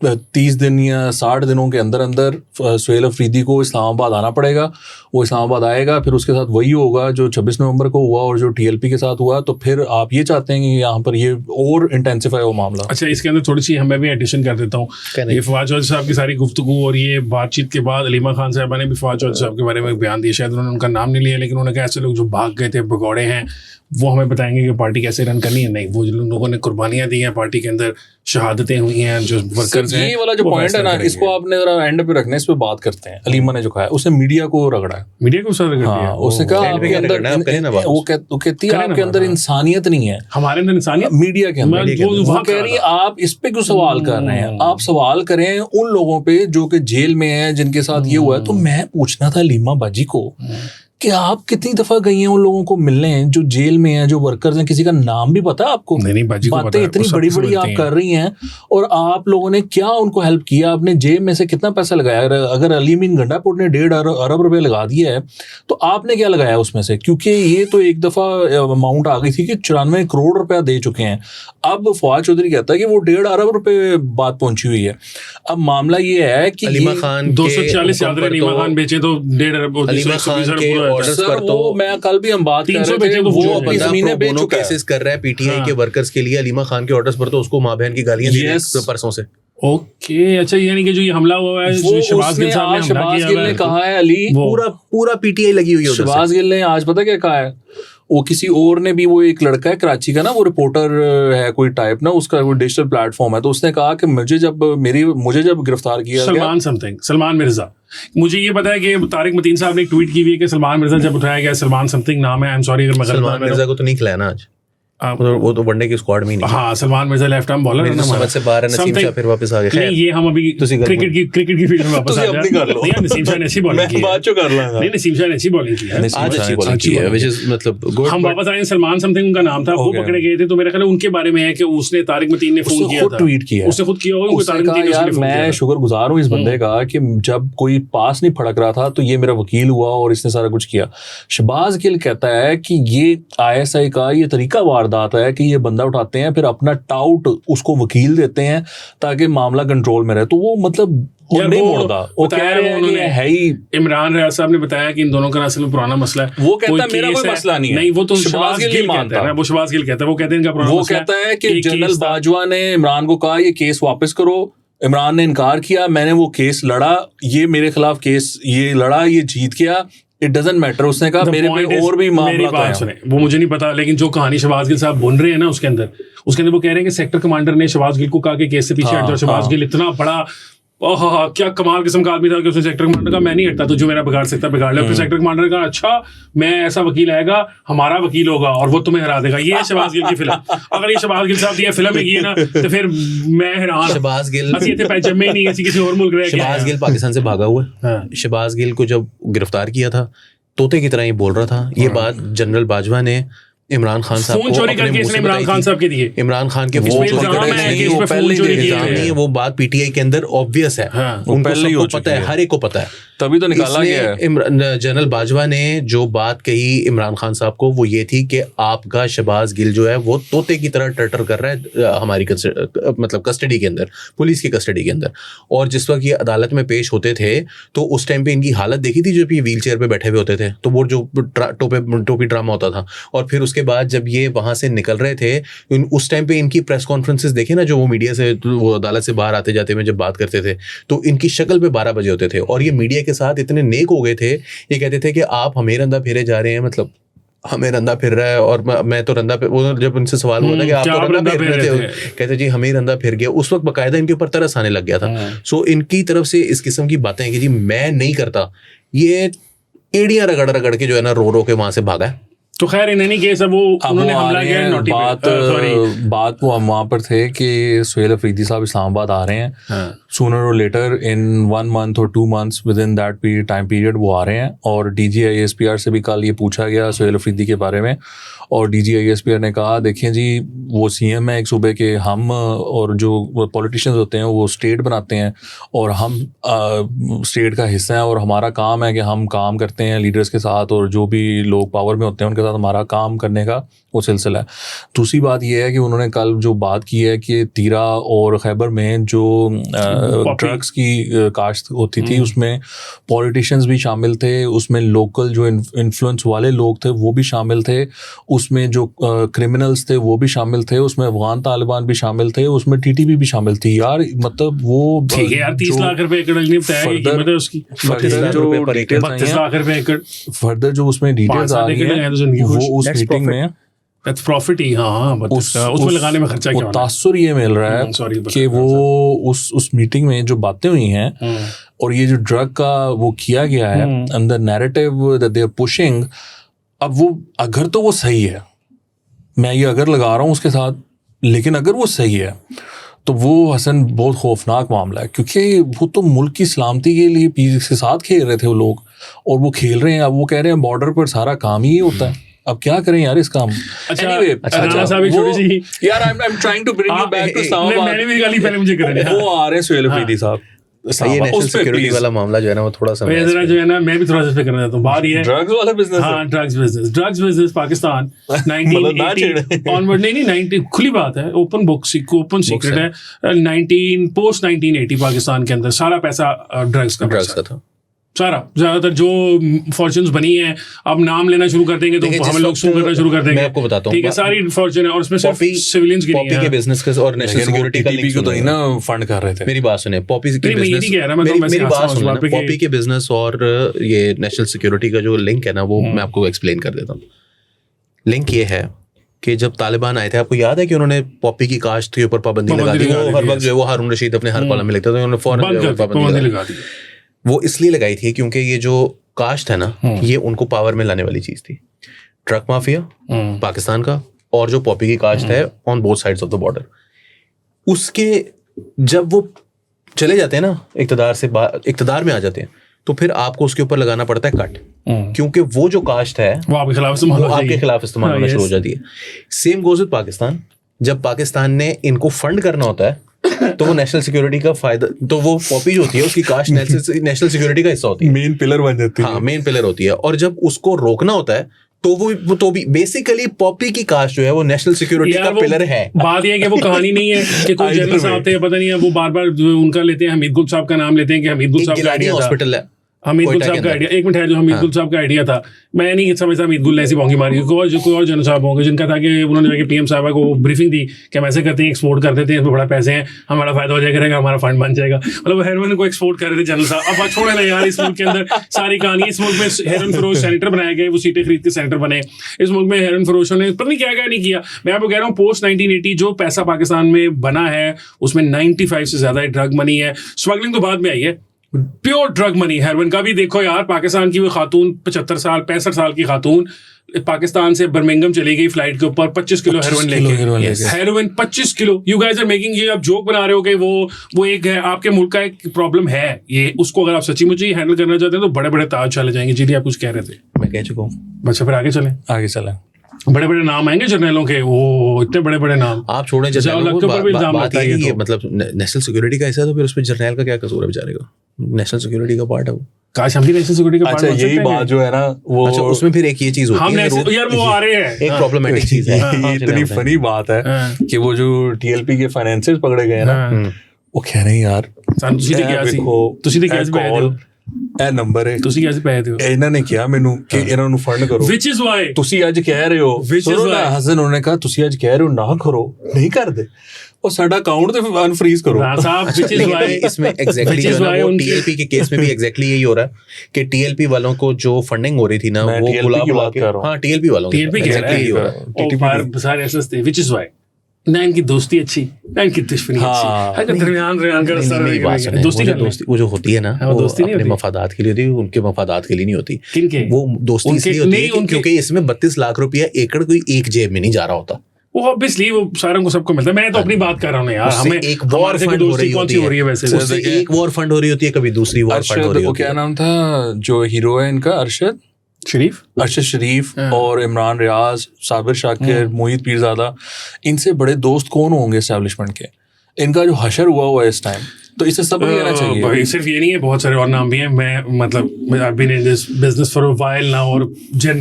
30 दिन या 60 दिनों के अंदर अंदर सुहेल अफरीदी को इस्लामाबाद आना पड़ेगा। वो इस्लामाबाद आएगा, फिर उसके साथ वही होगा जो 26 नवंबर को हुआ और जो TLP के साथ हुआ। तो फिर आप ये चाहते हैं कि यहाँ पर ये और इंटेंसिफाई हो मामला। अच्छा, इसके अंदर थोड़ी सी हमें भी एडिशन कर देता हूँ। ये फवाद चौधरी साहब की सारी गुफ्तगू और ये बातचीत के बाद अलीमा खान साहबा ने भी फवाद चौधरी साहब के बारे में बयान दिया, शायद उन्होंने उनका नाम नहीं लिया, लेकिन उन्होंने कहा ऐसे लोग जो भाग गए थे, भगौड़े हैं, वो हमें बताएंगे कि पार्टी कैसे रन करनी है। नहीं, वो जिन लोगों ने कुर्बानियां दी हैं, पार्टी के अंदर शहादतें हुई हैं, जो वर्कर्स हैं, ये वाला जो पॉइंट है ना, इसको आपने जरा एंड पे रखना है, इस पे बात करते हैं। अलीमा ने जो कहा है उसने मीडिया को रगड़ा है, मीडिया को सर रगड़ा है। उसने कहा आपके अंदर, वो कहती है आपके अंदर इंसानियत नहीं है, हमारे अंदर इंसानियत, मीडिया के अंदर वो कह रही है आप इस पे क्यों सवाल कर रहे हैं। आप सवाल करें उन लोगों पे जो कि जेल में हैं, जिनके साथ ये हुआ है। तो मैं पूछना था अलीमा बाजी को कि आप कितनी दफा गई हैं उन लोगों को मिलने जो जेल में हैं, जो वर्कर्स हैं, किसी का नाम भी पता है आपको? नहीं, बातें इतनी बड़ी बड़ी आप कर रही हैं, और आप लोगों ने क्या उनको हेल्प किया? आपने जेब में से कितना पैसा लगाया? अगर अलीमीन गंडापुर ने 1.5 अरब रुपए लगा दिया है तो आपने क्या लगाया उसमें से? क्योंकि ये तो एक दफा अमाउंट आ गई थी कि 94 करोड़ रुपया दे चुके हैं। अब फवाद चौधरी कहता है कि वो 1.5 अरब रुपए बात पहुंची हुई है। अब मामला ये है कि अलीमा खान 240 अलीमा खान बेचे तो 1.5 अरब सर, वो मैं कल भी हम बात कर रहे थे, वो अपनी ज़मीनें बेच चुका है। केसेस कर रहा है PTI के वर्कर्स के लिए, अलीमा खान के ऑर्डर्स पर तो उसको माँ बहन की गालियां दी हैं परसों से। ओके, अच्छा, यानी कि जो ये हमला हुआ है, शहबाज गिल साहब ने हमला किया है, कहा है अली, पूरा PTI लगी हुई है। शहबाज गिल ने आज पता क्या कहा है, वो किसी और ने भी, वो एक लड़का है कराची का ना, वो रिपोर्टर है कोई टाइप ना, उसका वो डिजिटल प्लेटफॉर्म है, तो उसने कहा कि मुझे जब गिरफ्तार किया सलमान मिर्जा, मुझे ये पता है कि तारिक मतीन साहब ने एक ट्वीट की हुई है कि सलमान मिर्जा जब उठाया गया, सलमान समथिंग नाम है, आई एम सॉरी अगर मैं सलमान मिर्जा को तो नहीं खिलाया ना आज, वो तो वनडे की स्क्वाड में नहीं। हाँ, Salman Mirza left arm bowler है, समझ से बाहर है। नसीम शाह फिर वापस आ गए। नहीं, ये हम अभी क्रिकेट की फील्ड में वापस आ जाए। नहीं, नसीम शाह ने अच्छी बॉलिंग की, बात कर लूंगा। नहीं, नसीम शाह ने अच्छी बॉलिंग की, आज अच्छी बॉलिंग की है, which is मतलब हम वापस आए। सलमान समथिंग उनका नाम था, वो पकड़े गए थे, तो मेरा ख्याल है उनके बारे में है कि उसने तारिक मतीन ने फोन किया था, ट्वीट किया, उसने खुद किया होगा, तारिक मतीन ने फोन किया। मैं शुक्रगुजार हूँ इस बंदे का कि जब कोई पास नहीं फड़क रहा था तो ये मेरा वकील हुआ और इसने सारा कुछ किया। शहबाज गिल कहता है कि ये ISI का ये तरीका वारदात है कि ये बंदा उठाते हैं, फिर अपना टाउट उसको वकील देते हैं ताकि मामला कंट्रोल में रहे। तो वो मतलब नहीं मोड़ता, वो कह रहे हैं कि है ही। इमरान रियाज साहब ने बताया कि इन दोनों का असल में पुराना मसला है। वो कहता है मेरा कोई मसला नहीं है। नहीं, वो तो शहबाज गिल कहता है, वो शहबाज गिल कहता है, वो कहते हैं इनका पुराना मसला है। वो कहता है कि जनरल बाजवा ने इमरान को कहा ये केस वापस करो, इमरान ने इनकार किया, मैंने वो केस लड़ा, ये मेरे खिलाफ केस ये लड़ा, ये जीत गया, इट डजंट मैटर। उसने कहा मेरे पे और भी मामला है। वो मुझे नहीं पता, लेकिन जो कहानी शहबाज गिल साहब बुन रहे हैं ना उसके अंदर वो कह रहे हैं कि सेक्टर कमांडर ने शहबाज गिल को कहा कि केस से पीछे हट जाओ। शहबाज गिल इतना बड़ा क्या कमाल किस्म का आदमी था कि उसने सेक्टर कमांडर का मैं नहीं हटता, तो जो मेरा बिगाड़ सकता बिगाड़ ले। फिर सेक्टर कमांडर ने कहा अच्छा मैं ऐसा वकील आएगा, हमारा वकील होगा और वो तुम्हें हरा देगा। ये है शहबाज गिल की फिल्म। अगर ये शहबाज गिल साहब ये फिल्म है ना तो फिर मैं हैरान। शहबाज गिल जमे नहीं किसी और मुल्क रहे। शहबाज गिल पाकिस्तान से भागा हुआ है। शहबाज गिल को जब गिरफ्तार किया था तोते की तरह ही बोल रहा था। ये बात जनरल बाजवा ने इमरान खान साहब को अपने मुंह से इमरान खान साहब के दिए। इमरान खान के नहीं, वो बात PTI के अंदर ऑब्वियस है, उनको सबको पता है, हर एक को पता है, तभी तो निकाला गया है। जनरल बाजवा ने जो बात कही इमरान खान साहब को वो ये थी कि आपका शहबाज गिल जो है वो तोते की तरह टर्टर कर रहा है हमारी मतलब कस्टडी के अंदर, पुलिस की कस्टडी के अंदर। और जिस वक्त ये अदालत में पेश होते थे तो उस टाइम पे इनकी हालत देखी थी, जब ये व्हील चेयर पे बैठे हुए होते थे, तो वो जो टोपी ड्रामा होता था। और फिर उसके बाद जब ये वहां से निकल रहे थे, उस टाइम पे इनकी प्रेस कॉन्फ्रेंसेस देखे ना, जो वो मीडिया से वो अदालत से बाहर आते जाते में जब बात करते थे, तो इनकी शक्ल पे 12 बजे होते थे और ये मीडिया के साथ इतने नेक हो गए थे। ये कहते थे कि आप हमें रंधा फेरे जा रहे हैं, मतलब हमें रंधा फिर रहा है और मैं तो रंधा वो जब उनसे सवाल हुआ था कि आप तो रंधा फिर रहे थे, कहते जी हमें रंधा फिर गया। उस वक्त बकायदा इनके ऊपर तरस आने लग गया था। सो इनकी तरफ से इस किस्म की बातें कि जी मैं नहीं करता, ये एड़ियां रगड़ रगड़ के जो है ना रो रो के वहां से भागा है। तो खैर इन एनी केस वो उन्होंने हमला किया। बात वो हम वहाँ पर थे कि सुहेल अफरीदी साहब इस्लामाबाद आ रहे हैं, सूनर और लेटर इन 1 month और 2 months with in that time period वो आ रहे हैं। और DG ISPR से भी कल ये पूछा गया सुहेल अफरीदी के बारे में, और DG ISPR ने कहा देखिए जी वो CM है एक सूबे के, हम और जो पॉलिटिशियंस होते हैं वो स्टेट बनाते हैं और हम स्टेट का हिस्सा है और हमारा काम है कि हम काम करते हैं लीडर्स के साथ और जो भी लोग पावर में होते हैं उनके साथ हमारा काम करने का वो सिलसिला है। दूसरी बात ये है कि उन्होंने कल जो बात की है कि तीरा और खैबर में जो ड्रग्स की काश्त होती थी उसमें पॉलिटिशियंस भी शामिल थे, उसमें लोकल जो इन्फ्लुएंस वाले लोग थे वो भी शामिल थे, उसमें जो क्रिमिनल्स थे वो भी शामिल थे, उसमें अफगान तालिबान भी शामिल थे, उसमें TTP भी शामिल थी। यार मतलब वो ठीक है यार 30 लाख रुपए एकड़ नहीं बताया कि कीमत है उसकी, 32 लाख रुपए एकड़। फर्दर जो उसमें डिटेल्स आ रही हैं वो उस मीटिंग में दैट्स प्रॉफिट ही। हाँ उसमें लगाने में खर्चा क्या होना है। तासुर ये मिल रहा है कि वो उस मीटिंग में जो बातें हुई हैं और ये जो ड्रग का वो किया गया है अंदर narrative that they are pushing, अब वो अगर तो वो सही है, मैं ये अगर लगा रहा हूँ उसके साथ, लेकिन अगर वो सही है तो वो हसन बहुत खौफनाक मामला है, क्योंकि वो तो मुल्क की सलामती के लिए के साथ खेल रहे थे वो लोग और वो खेल रहे हैं। अब वो कह रहे हैं बॉर्डर पर सारा काम ही होता है, अब क्या करें यार इस काम। यार I am trying to bring you back to Islamabad. मैंने भी गाली पहले मुझे करने वो आ रहे हैं सुहेल अफरीदी साहब। ये नेशनल सिक्योरिटी वाला मामला जो है ना वो थोड़ा सा जो है ना मैं भी थोड़ा सा करना चाहता हूँ। बात ये है ड्रग्स वाला बिजनेस। हाँ ड्रग्स बिजनेस पाकिस्तान 1980 ऑनवर्ड नहीं 90 खुली बात है, ओपन बुक ओपन सीक्रेट है। पोस्ट 1980 पाकिस्तान के अंदर सारा पैसा ड्रग्स का था सारा। ज्यादातर जो फॉर्च्यून्स बनी है अब नाम लेना शुरू कर देंगे तो हमें लोग सू करना शुरू कर देंगे। मैं आपको बताता हूँ ठीक है सारी फॉर्च्यून है और उसमें सिर्फ सिविलियंस की नहीं है। पॉपी के बिजनेस के और नेशनल सिक्योरिटी का लिंक तो ना फंड कर रहे थे। मेरी बात सुने, पॉपी के बिजनेस मेरी बात सुनो, पॉपी के बिजनेस और ये नेशनल सिक्योरिटी का जो लिंक है ना वो मैं आपको एक्सप्लेन कर देता हूँ। लिंक ये है कि जब तालिबान आए थे, आपको याद है कि उन्होंने पॉपी की काश्त के ऊपर पाबंदी लगा दी। वो हर वक्त जो है वो हारून रशीद अपने हर कॉलम में लिखते थे, उन्होंने फौरन पाबंदी लगा दी। वो इसलिए लगाई थी क्योंकि ये जो काश्त है ना ये उनको पावर में लाने वाली चीज थी। ट्रक माफिया पाकिस्तान का, और जो पॉपी की कास्ट है on both sides of the border, उसके जब वो चले जाते हैं ना इक़्तिदार में आ जाते हैं, तो फिर आपको उसके ऊपर लगाना पड़ता है कट, क्योंकि वो जो कास्ट है वो आपके खिलाफ इस्तेमाल होना शुरू हो जाती है। Same goes with Pakistan. जब पाकिस्तान ने इनको फंड करना होता है तो वो नेशनल सिक्योरिटी का फायदा, तो वो पॉपी जो होती है उसकी कास्ट नेशनल सिक्योरिटी का हिस्सा होती है, मेन पिलर बन जाती है। हाँ, मेन पिलर होती है। और जब उसको रोकना होता है तो वो तो भी बेसिकली पॉपी की कास्ट जो है वो नेशनल सिक्योरिटी का पिलर है। बात ये है कि वो कहानी नहीं है कि कोई जनरल साहब थे, पता नहीं है, वो बार बार उनका लेते हैं, हमीद गुल साहब का नाम लेते हैं कि हमीद गुल साहब का आइडिया हॉस्पिटल है, हमीद गुल साहब का आइडिया, एक मिनट है, जो हमीद गुल साहब का आइडिया था, मैं नहीं समझता हमीद गुल ने ऐसी बोंगी मारी। कोई और जनरल साहब होंगे जिनका था कि उन्होंने जाके पीएम साहब को ब्रीफिंग दी कि हम ऐसे करते हैं, एक्सपोर्ट कर देते हैं, इसमें बड़ा पैसे हैं, हमारा फायदा हो जाएगा, हमारा फंड बन जाएगा। मतलब हेरोइन को एक्सपोर्ट कर रहे थे जनरल साहब। अब छोड़े ना यार, इस मुल्क के अंदर सारी कहानी, इस मुल्क में हेरोइन फरोश सेनेटर बनाए गए, वो सीटें खरीद के सेनेटर बने। इस मुल्क में हेरोइन फरोशों ने पता नहीं क्या क्या नहीं किया। मैं आपको कह रहा हूँ पोस्ट 1980 जो पैसा पाकिस्तान में बना है उसमें 95 से ज्यादा ड्रग मनी है। स्मगलिंग तो बाद में आई है, प्योर ड्रग मनी। हेरोइन का भी देखो यार, पाकिस्तान की वो खातून 65 साल की खातून पाकिस्तान से बर्मिंघम चली गई फ्लाइट के ऊपर 25 किलो हेरोइन लेके। Heroin 25 kilo. You guys are making, ये आप जोक बना रहे हो कि वो एक है, आपके मुल्क का एक प्रॉब्लम है ये, उसको अगर आप सच्ची मुच्ची हैंडल करना चाहते हैं तो बड़े बड़े ताज चले जाएंगे। जी आप कुछ कह रहे थे? मैं कह चुका हूँ। अच्छा, फिर आगे चलें। बड़े बड़े नाम आएंगे जर्नलों के, वो इतने बड़े बड़े नाम आप छोड़े जर्नलों को। बात ये मतलब नेशनल सिक्योरिटी का ऐसा, तो फिर उसमें जर्नल का क्या कसूर है बेचारे का? नेशनल सिक्योरिटी का पार्ट है वो। काश हम भी नेशनल सिक्योरिटी का पार्ट बन सकते हैं। यही बात जो है ना वो, अच्छा, उसमें फिर एक ये चीज होती है यार वो आ रहे हैं, एक प्रॉब्लमेटिक चीज है। ये इतनी फनी बात है कि वो जो टीएलपी के फाइनेंसर्स पकड़े गए ना, वो कह रहे हैं यार ਇਹ ਨੰਬਰ ਹੈ, ਤੁਸੀਂ ਕਿਵੇਂ ਪਏ ਹੋ? ਇਹਨਾਂ ਨੇ ਕਿਹਾ ਮੈਨੂੰ ਕਿ ਇਹਨਾਂ ਨੂੰ ਫੰਡ ਕਰੋ, which is why ਤੁਸੀਂ ਅੱਜ ਕਹਿ ਰਹੇ ਹੋ, ਸੁਣੋ ਨਾ ਹਸਨ, ਉਹਨੇ ਕਹਾ ਤੁਸੀਂ ਅੱਜ ਕਹਿ ਰਹੇ ਹੋ ਨਾ ਕਰੋ, ਨਹੀਂ ਕਰਦੇ, और साडा अकाउंट तो अनफ्रीज करो साहब। इसमें एग्जैक्टली जो है वो टीएलपी के केस में भी एग्जैक्टली यही हो रहा है कि टीएलपी वालों को जो फंडिंग हो रही थी ना, वो बुला के, हाँ टीएलपी वालों की एग्जैक्टली हो रहा है। सारे ऐसे थे, which is why ना इनकी दोस्ती अच्छी ना इनकी दुश्मनी अच्छी, अगर दरमियान का रास्ता नहीं। दोस्ती वो जो होती है ना, वो अपने मफादात के लिए होती है, उनके मफादात के लिए नहीं होती। वो दोस्ती इसलिए होती है क्योंकि इसमें 32 लाख रुपया एकड़ कोई एक जेब में नहीं जा रहा होता। वो ऑब्वियसली वो सारों को सबको मिलता है। मैं तो अपनी बात कर रहा हूँ यार, हमें एक वॉर फंड हो रही है वैसे, एक वॉर फंड हो रही होती है, कभी दूसरी वॉर फंड हो रही होती है। क्या नाम था जो हीरो है इनका? अरशद शरीफ और इमरान रियाज, साबिर शाकिर, मोहित पीरजादा, इनसे बड़े दोस्त कौन होंगे एस्टेब्लिशमेंट के? इनका जो हशर हुआ है इस टाइम, तो इसे सब कहना चाहिए। भाई सिर्फ ये नहीं है, बहुत सारे और नाम भी हैं। मैं मतलब I've been in this business for a while now, और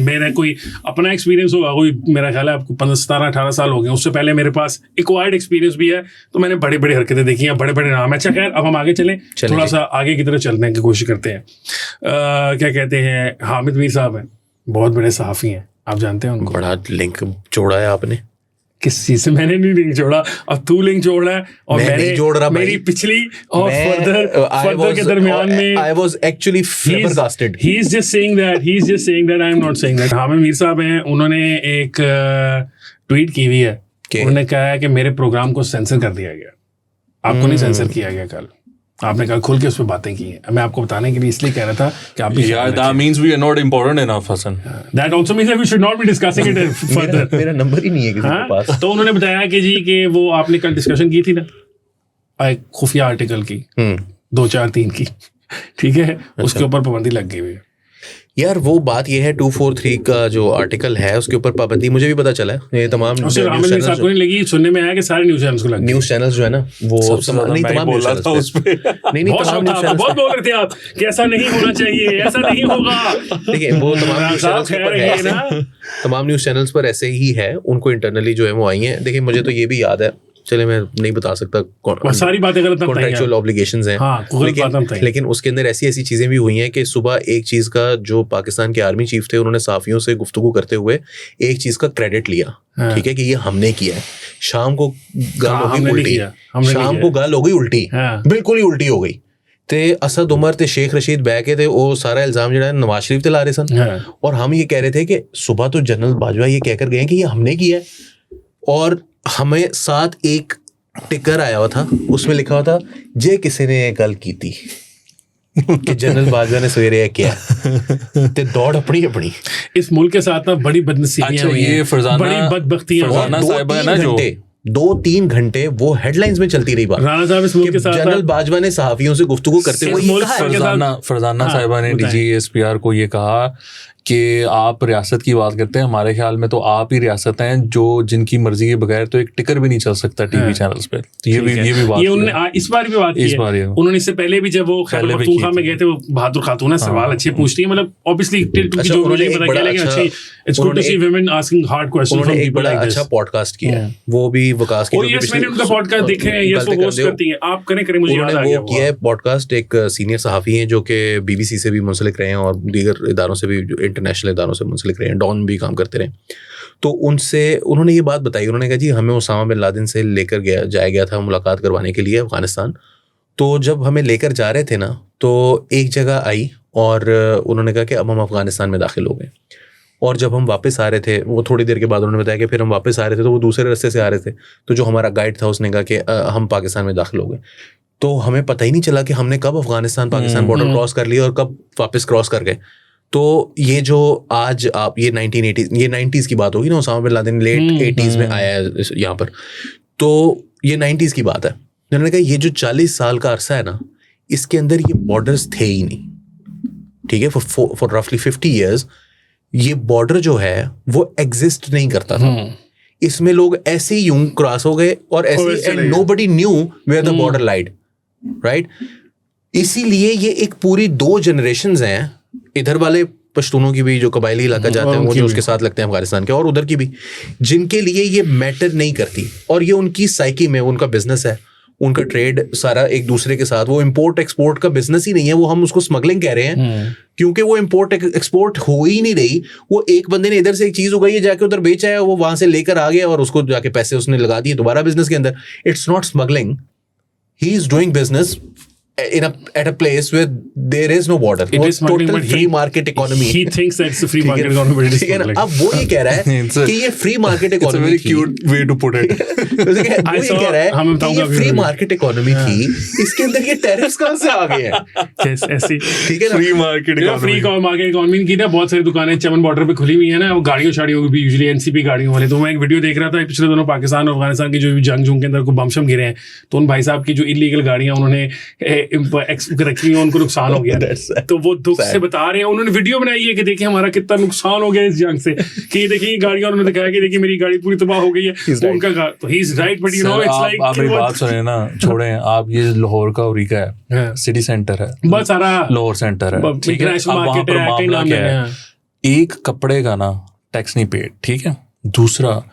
मेरा कोई अपना एक्सपीरियंस होगा, कोई मेरा ख्याल है आपको 17-18 साल हो गए। उससे पहले मेरे पास एक्वायर्ड एक्सपीरियंस भी है, तो मैंने बड़ी बड़ी हरकतें देखी हैं, बड़े बड़े नाम। अच्छा खैर, अब हम आगे चलें, थोड़ा सा आगे की तरफ चलने की कोशिश करते हैं। क्या कहते हैं, हामिद मीर साहब हैं, बहुत बड़े सहाफ़ी हैं, आप जानते हैं उनको। बड़ा लिंक जोड़ा है आपने। किस चीज से? मैंने नहीं लिंक जोड़ा, अब तू लिंक जोड़ रहा है, और मैंने जोड़ रहा, मेरी पिछली और फर्दर के दरमियान में I was actually flabbergasted. He is just saying that I am not saying that. Hamid Mir साहब हैं, उन्होंने एक ट्वीट की हुई है, उन्होंने कहा है कि मेरे प्रोग्राम को सेंसर कर दिया गया। आपको नहीं सेंसर किया गया, कल आपने कल खुल के उस पर बातें की हैं। मैं आपको बताने के लिए इसलिए कह रहा था कि आप भी that means we are not important enough, Hassan. That also means that we should not be discussing it further. मेरा नंबर ही नहीं है किसी के पास। तो उन्होंने बताया कि जी कि वो आपने कल डिस्कशन की थी ना एक खुफिया आर्टिकल की, 2, 4, 3 की, ठीक है, उसके ऊपर पाबंदी लग गई हुई है। यार वो बात ये है 243 का जो आर्टिकल है उसके ऊपर पाबंदी, मुझे भी पता चला है। ये तमाम न्यूज़ चैनल्स को नहीं लगी, सुनने में आया कि सारे न्यूज़ चैनल्स को लगी। न्यूज़ चैनल्स जो है ना वो तमाम न्यूज़ चैनल्स उस पे नहीं बहुत बोल रहे थे आप कि ऐसा नहीं होना चाहिए, ऐसा नहीं होगा। देखिए वो तमाम न्यूज़ चैनल्स पर ऐसे ही है, उनको इंटरनली जो है वो आई हैं। देखिए मुझे तो ये भी याद है, चले मैं नहीं बता सकता, सारी बातें गलत हैं, कॉन्ट्रैक्चुअल ऑब्लिगेशंस हैं, हाँ, लेकिन उसके अंदर ऐसी ऐसी चीज़ें भी हुई हैं कि सुबह एक चीज़ का जो पाकिस्तान के आर्मी चीफ थे उन्होंने साफियों से गुफ्तगू करते हुए एक चीज़ का क्रेडिट लिया, ठीक है, कि ये हमने किया है। शाम को गाल हो गई उल्टी, शाम को गाल हो गई उल्टी, बिल्कुल ही उल्टी हो गई। ते असद उमर ते शेख रशीद बह के थे वो सारा इल्ज़ाम जो है नवाज शरीफ ते ला रहे सन, और हम ये कह रहे थे कि सुबह तो जनरल बाजवा ये कहकर गए कि ये हमने किया है, और हमें साथ एक टिकर आया हुआ था, उसमें लिखा हुआ था जे किसी ने गल की थी। कि जनरल बाजवा ने सवेरे किया ते दौड़ अपनी अपनी इस मुल्क के साथ ना बड़ी बदनसीबियां हुई हैं, बड़ी बदबख्तियां। फरजाना साहिबा है ना जो 2-3 घंटे वो हेडलाइंस में चलती रही बात। राणा साहब इस मुल्क के साथ जनरल बाजवा ने सहाफियों से गुफ्तगू करते हुए फरजाना साहिबा ने DGSPR को ये कहा कि आप रियासत की बात करते हैं, हमारे ख्याल में तो आप ही रियासत हैं जो जिनकी मर्जी के बगैर तो एक टिकर भी नहीं चल सकता टीवी चैनल्स पे। ये भी बात ये उन्होंने इस बार भी बात की है। उन्होंने इससे पहले भी जब वो खैबर पख्तूनख्वा में गए थे, वो बहादुर खातून है, सवाल अच्छे पूछती है, मतलब ऑब्वियसली जो मुझे पता चला कि अच्छी it's good to see women asking hard questions from people like this. अच्छा पॉडकास्ट किया है वो भी वकास की, यस मैंने उनका पॉडकास्ट देखे हैं, यस वो होस्ट करती हैं, आप करें मुझे याद आ गया वो किया है पॉडकास्ट। एक सीनियर सहाफी हैं जो कि BBC से भी मुंसलिक रहे हैं और दीगर इदारों से भी, इंटरनेशनल इदारों से मुंसलिक रहे हैं, डॉन भी काम करते रहे। तो उनसे उन्होंने ये बात बताई, उन्होंने कहा जी हमें उसामा बिन लादेन से लेकर जाया गया था मुलाकात करवाने के लिए अफगानिस्तान। तो जब हमें लेकर जा रहे थे ना, तो एक जगह आई और उन्होंने कहा कि अब हम अफगानिस्तान में दाखिल हो गए। और जब हम वापस आ रहे थे, वो थोड़ी देर के बाद उन्होंने बताया कि फिर हम वापस आ रहे थे तो वो दूसरे रास्ते से आ रहे थे। तो जो हमारा गाइड था उसने कहा कि हम पाकिस्तान में दाखिल हो गए। तो हमें पता ही नहीं चला कि हमने कब अफगानिस्तान पाकिस्तान बॉर्डर क्रॉस कर लिया और कब वापस क्रॉस कर गए। तो ये जो आज आप ये 90s की बात होगी ना, Usama bin Laden late 80s में आया है यहाँ पर, तो ये 90s की बात है। उन्होंने कहा ये जो 40 साल का अरसा है ना, इसके अंदर ये बॉर्डर्स थे ही नहीं, ठीक है। फॉर रफली 50 years ये बॉर्डर जो है वो एग्जिस्ट नहीं करता था। इसमें लोग ऐसे ही यूं क्रॉस हो गए और ऐसे, and nobody knew where the border lied, right. इसीलिए ये एक पूरी 2 जनरेशंस हैं, इधर वाले पश्तूनों की भी जो कबायली इलाका जाते हैं वो जो उसके साथ लगते हैं अफगानिस्तान के, और उधर की भी, जिनके लिए ये मैटर नहीं करती। और ये उनकी साइकी में, उनका बिजनेस है, उनका ट्रेड सारा एक दूसरे के साथ, वो इंपोर्ट एक्सपोर्ट का बिजनेस ही नहीं है, वो हम उसको स्मगलिंग कह रहे हैं क्योंकि वो इंपोर्ट एक्सपोर्ट हो ही नहीं रही। वो एक बंदे ने इधर से एक चीज उगाई है, जाके उधर बेचा है, वो वहां से लेकर आ गया और उसको जाके पैसे उसने लगा दिए दोबारा बिजनेस के अंदर। It's not smuggling, he is doing business at a place where there is no border. It is total free market economy. He thinks that it's a free market economy. ठीक है ना? अब वो ये कह रहा है कि ये free market economy थी. It's a very cute way to put it. वो ये कह रहा है कि ये free market economy थी, इसके अंदर ये टैरिफ्स कहाँ से आ गए हैं? ऐसी, ठीक है ना? Free market economy. Free market economy की ना बहुत सारी दुकानें चमन बॉर्डर पे खुली हुई है ना, वो गाड़ियों शाड़ियों की भी यूजुअली NCP गाड़ियों वाले। तो मैं एक वीडियो देख रहा था पिछले दिनों, पाकिस्तान और अफगानिस्तान की जो जंग के अंदर को बम गिरे हैं, तो उन भाई साहब की जो इलीगल गाड़ियां उन्होंने रखी है, उनको नुकसान हो गया। तो वो दुख से बता रहे हैं, उन्होंने वीडियो बनाई है कि देखिए हमारा कितना नुकसान हो गया इस जंग से, कि देखिए गाड़ियां, उन्होंने दिखाया कि देखिए मेरी गाड़ी पूरी तबाह हो गई है। उनका तो he is right, but you know it's like, आप मेरी बात सुने ना, छोड़ें आप, ये लाहौर का उरीका है, सिटी सेंटर है, बहुत सारा लाहौर सेंटर है, ठीक है। अब वहां पर मामला क्या है, एक कपड़े का ना टैक्स नहीं पेड, ठीक है। दूसरा,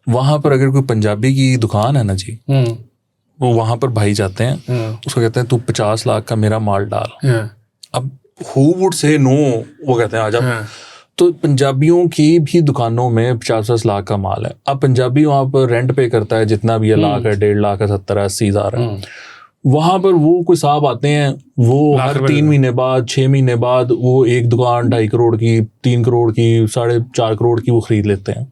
वहां पर अगर कोई पंजाबी की दुकान है ना जी, वो वहां पर भाई जाते हैं, उसको कहते हैं तू 50 लाख का मेरा माल डाल। अब हु वुड से नो, वो कहते हैं आजा। तो पंजाबियों की भी दुकानों में 50 लाख का माल है। अब पंजाबी वहां पर रेंट पे करता है जितना भी है, लाख है, 1.5 लाख है, 70 है, 80 हज़ार है। वहां पर वो कोई साहब आते हैं, वो हर 3 महीने बाद, 6 महीने बाद वो एक दुकान 2.5 करोड़ की, 3 करोड़ की, 4.5 करोड़ की वो खरीद लेते हैं।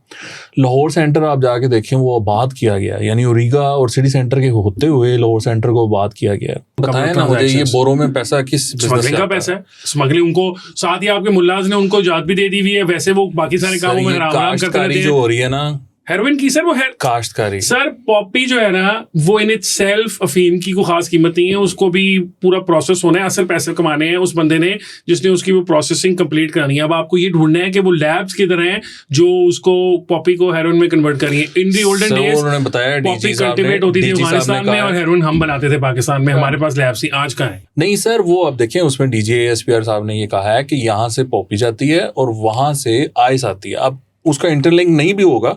लाहौर सेंटर आप जाके देखें, वो आबाद किया गया है, यानी ओरीगा और सिटी सेंटर के होते हुए लाहौर सेंटर को आबाद किया गया है। बताएं ना मुझे, ये बोरों में पैसा किस स्मगलिंग का पैसा है? स्मगलिंग उनको साथ ही आपके मुल्लाज ने उनको इजाजत भी दे दी हुई है, वैसे वो बाकी सारे कामों में हराम करते जो हो रही है ना, हेरोइन की सर, वो है काश्तकारी सर। पॉपी जो है ना, वो इन इट सेल्फ अफीम की कोई खास कीमत नहीं है, उसको भी पूरा प्रोसेस होना है, असल पैसे कमाने हैं उस बंदे ने जिसने उसकी वो प्रोसेसिंग कंप्लीट करानी है। अब आपको ये ढूंढना है कि वो लैब्स किधर हैं जो उसको पॉपी को हेरोइन में कन्वर्ट करी है। इन दी ओल्डन डेज उन्होंने बताया पॉपी कल्टीवेट होती थी अफगानिस्तान में और हेरोइन हम बनाते थे पाकिस्तान में, हमारे पास लैब्स थी। आज कहाँ है? नहीं सर, वो अब देखें, उसमें DGSPR साहब ने ये कहा है कि यहाँ से पॉपी जाती है और वहां से आइस आती है। अब उसका इंटरलिंक नहीं भी होगा,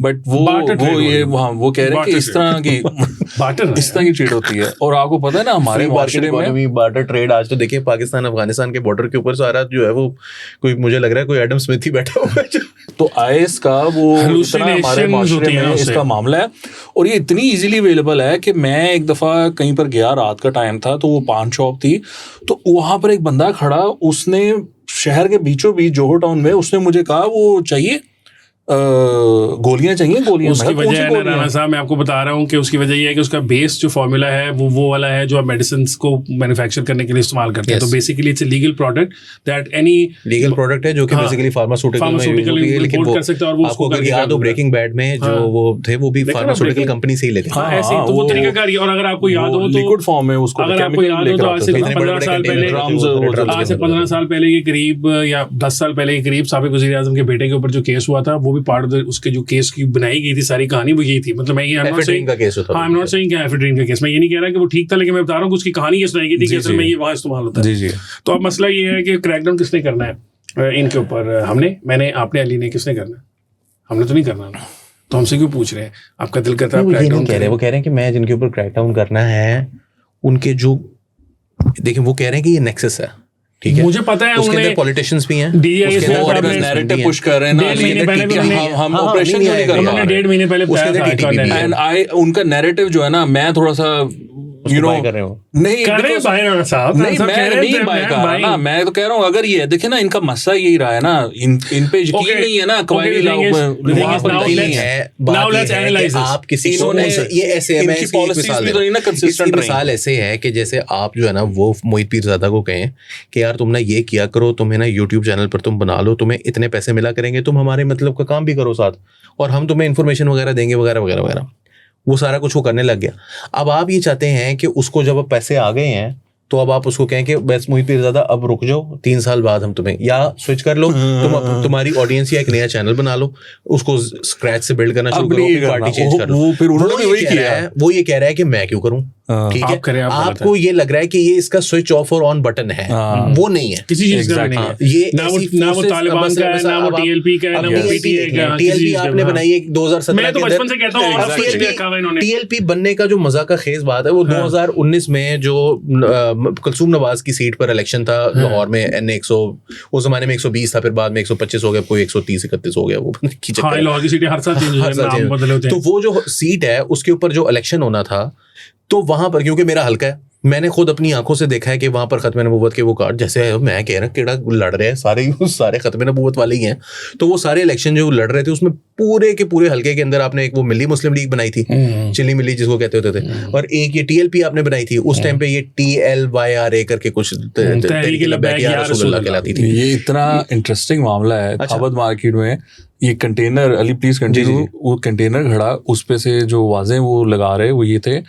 बट वो ये वहाँ वो कह रहे हैं कि इस तरह की इस तरह की ट्रेड होती है। और आपको पता है ना, हमारे मार्केट में बार्टर ट्रेड, आज तो देखिए पाकिस्तान अफगानिस्तान के बॉर्डर के ऊपर सारा जो है वो कोई, मुझे लग रहा है कोई एडम स्मिथ ही बैठा हुआ है। तो आईएस का वो हमारे माशरे में इसका मामला है, और ये इतनी इजीली अवेलेबल है कि मैं एक दफा कहीं पर गया, रात का टाइम था, तो वो पान शॉप थी, तो वहां पर एक बंदा खड़ा, उसने शहर के बीचों बीच जोहर टाउन में, उसने मुझे कहा वो चाहिए गोलियां चाहिए, गोलियां उसकी वजह है राणा साहब, मैं आपको बता रहा हूँ कि उसकी वजह ये है कि उसका बेस जो फॉर्मूला है वो वाला है जो आप मेडिसिन को मैन्युफैक्चर करने के लिए इस्तेमाल करते हैं। तो basically it's a legal product that any legal product है जो कि बेसिकली फार्मास्यूटिकल में लेकिन वो कर सकते हैं। और वो आपको अगर याद हो ब्रेकिंग बैड में जो वो थे वो भी फार्मास्यूटिकल कंपनी से ही लेते हैं। ऐसे तो वो तरीका कार। और अगर आपको याद हो तो लिक्विड फॉर्म में उसको, अगर आपको याद हो तो आज से 15 साल पहले के करीब या 10 साल पहले के करीब साबिक वज़ीर-ए-आज़म के बेटे के ऊपर जो केस हुआ था वो भी पार्ट ऑफ उसके जो केस की बनाई गई थी सारी कहानी वो यही थी। मतलब मैं ये आई एम नॉट सेइंग कि एफेड्रीन का केस, मैं ये नहीं कह रहा कि वो ठीक था, लेकिन मैं बता रहा हूँ कि उसकी कहानी ये सुनाई गई थी कि असल में ये वहाँ इस्तेमाल होता है। तो अब मसला ये है कि क्रैकडाउन किसने करना है इनके ऊपर, हमने, मैंने, आपने, अली ने, किसने करना है? हमने तो नहीं करना ना, तो हमसे क्यों पूछ रहे हैं? आपका दिल करता है वो कह रहे हैं कि मैं जिनके ऊपर क्रैकडाउन करना है उनके जो, देखिए वो कह रहे हैं कि ये नेक्सस है, ठीक है, मुझे पता है उसके अंदर पॉलिटिशियंस भी हैं, नैरेटिव पुश कर रहे हैं ना, हम ऑपरेशन नहीं कर रहे हैं, 1.5 महीने पहले उनका नैरेटिव जो है ना, मैं थोड़ा सा कर रहे हो नहीं कर रहे भाई साहब, नहीं मैं नहीं बाय कर रहा ना, मैं तो कह रहा हूँ अगर ये देखे ना, इनका मसला यही रहा है ना, इन पे यकीन नहीं है ना, कवायदी आप किसी ये ऐसे मिसाल ऐसे है कि जैसे आप जो है ना वो मोहित पीरज़ादा को कहें कि यार तुम ना ये किया करो, तुम्हें ना यूट्यूब चैनल पर तुम बना लो, तुम्हें इतने पैसे मिला करेंगे, तुम हमारे मतलब का काम भी करो साथ, और हम तुम्हें इन्फॉर्मेशन वगैरह देंगे वगैरह वगैरह वगैरह, वो सारा कुछ वो करने लग गया। अब आप ये चाहते हैं कि उसको जब अब पैसे आ गए हैं तो अब आप उसको कहें कि बस मोहित पीरज़ादा अब रुक जाओ, 3 साल बाद हम तुम्हें या स्विच कर लो, तुम्हारी ऑडियंस या एक नया चैनल बना लो, उसको स्क्रैच से बिल्ड करना शुरू करो, पार्टी चेंज कर लो। फिर उन्होंने वही किया है, वो ये कह रहा है कि मैं क्यों करूं, ठीक है, आपको ये लग रहा है कि ये इसका स्विच ऑफ और ऑन बटन है, वो नहीं है किसी चीज का, नहीं है ये, ना वो तालिबान का है, ना वो टीएलपी का है, ना वो पीटीआई का है। टीएलपी आपने बनाई है 2017 के अंदर, टीएलपी बनने का जो मजा का खेज बात है वो 2019 में जो कुलसूम नवाज की सीट पर इलेक्शन था लाहौर में, एन 100 उस जमाने में 120 था, फिर बाद में 125 हो गया, कोई 130-31 हो गया, वो लाहौर की सीटें हर साल चेंज होती हैं। तो वो जो सीट है उसके ऊपर जो इलेक्शन होना था, तो वहां पर क्योंकि मेरा हल्का है, मैंने खुद अपनी आंखों से देखा है कि वहां पर खत्म नबूवत के वो कार्ड, जैसे मैं कह रहा केड़ा लड़ रहे हैं सारे खत्म नबूवत वाले ही हैं, तो वो सारे इलेक्शन जो लड़ रहे थे उसमें पूरे के पूरे हल्के के अंदर आपने एक वो मिली मुस्लिम लीग बनाई थी, चिल्ली मिली जिसको कहते होते थे, और एक ये टीएलपी आपने बनाई थी, उस टाइम पे ये TLYRA करके कुछ तहरीक लब्बैक या रसूलुल्लाह कहलाती थी। ये इतना इंटरेस्टिंग मामला है। खाबद मार्केट में ये कंटेनर, अली प्लीज कंटिन्यू, वो कंटेनर खड़ा, उस पे से जो वाजे वो लगा रहे वो ये थे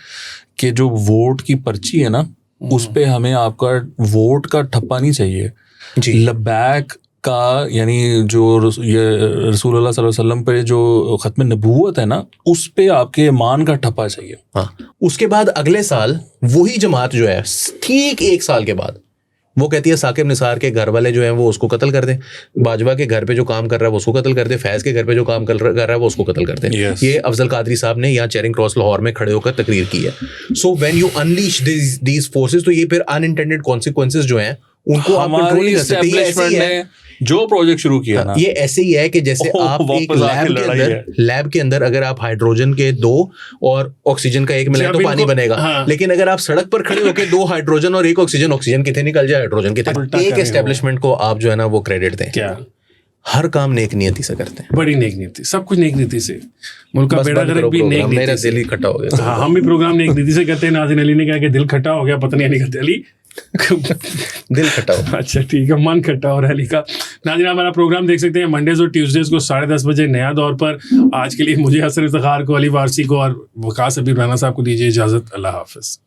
कि जो वोट की पर्ची है ना, उस पे हमें आपका वोट का ठप्पा नहीं चाहिए, लब्बैक का, यानी जो ये रसूलुल्लाह सल्लल्लाहु अलैहि वसल्लम पे जो खत्म नबूवत है ना, उस पे आपके ईमान का ठप्पा चाहिए। हाँ, उसके बाद अगले साल वही जमात जो है ठीक 1 साल के बाद वो कहती है साकिब निसार के घर वाले जो हैं वो उसको कत्ल कर दें, बाजवा के घर पे जो काम कर रहा है वो उसको कत्ल कर दे, फैज के घर पे जो काम कर रहा है वो उसको कत्ल कर दे। ये अफजल कादरी साहब ने यहाँ चेरिंग क्रॉस लाहौर में खड़े होकर तकरीर की है। So when you unleash these forces, तो ये फिर अनइंटेंडेड कॉन्सिक्वेंसेस जो हैं उनको आप कंट्रोल नहीं कर सकते। जो प्रोजेक्ट शुरू किया ना, ये ऐसे ही है कि जैसे आप एक लैब के अंदर अगर आप हाइड्रोजन के 2 और ऑक्सीजन का 1 मिलाएं तो पानी बनेगा, लेकिन अगर आप सड़क पर खड़े होकर 2 हाइड्रोजन और 1 ऑक्सीजन कितने निकल जाए, हाइड्रोजन कितने, एक एस्टेब्लिशमेंट को आप जो है ना वो क्रेडिट दें। क्या हर काम नेक नियति से करते हैं, बड़ी नेक नियति, सब कुछ नेक नीति से, मुल्क का बेड़ा गर्क भी नेक नीति। मेरा दिल ही खट्टा हो गया। हाँ, हम भी प्रोग्राम नेक नीति से करते हैं। नाज़रीन अली ने कहा कि दिल खट्टा हो गया, पता नहीं करते अली दिल खट्टा हो। अच्छा ठीक है, मन खट्टा हो रहा है अली का। नाज़रीन हमारा प्रोग्राम देख सकते हैं मंडेज और ट्यूसडेज को 10:30 बजे नया दौर पर। आज के लिए मुझे हसन इफ्तिखार को, अली वारसी को और वकास अबीर राना साहब को दीजिए इजाजत। अल्लाह हाफिज।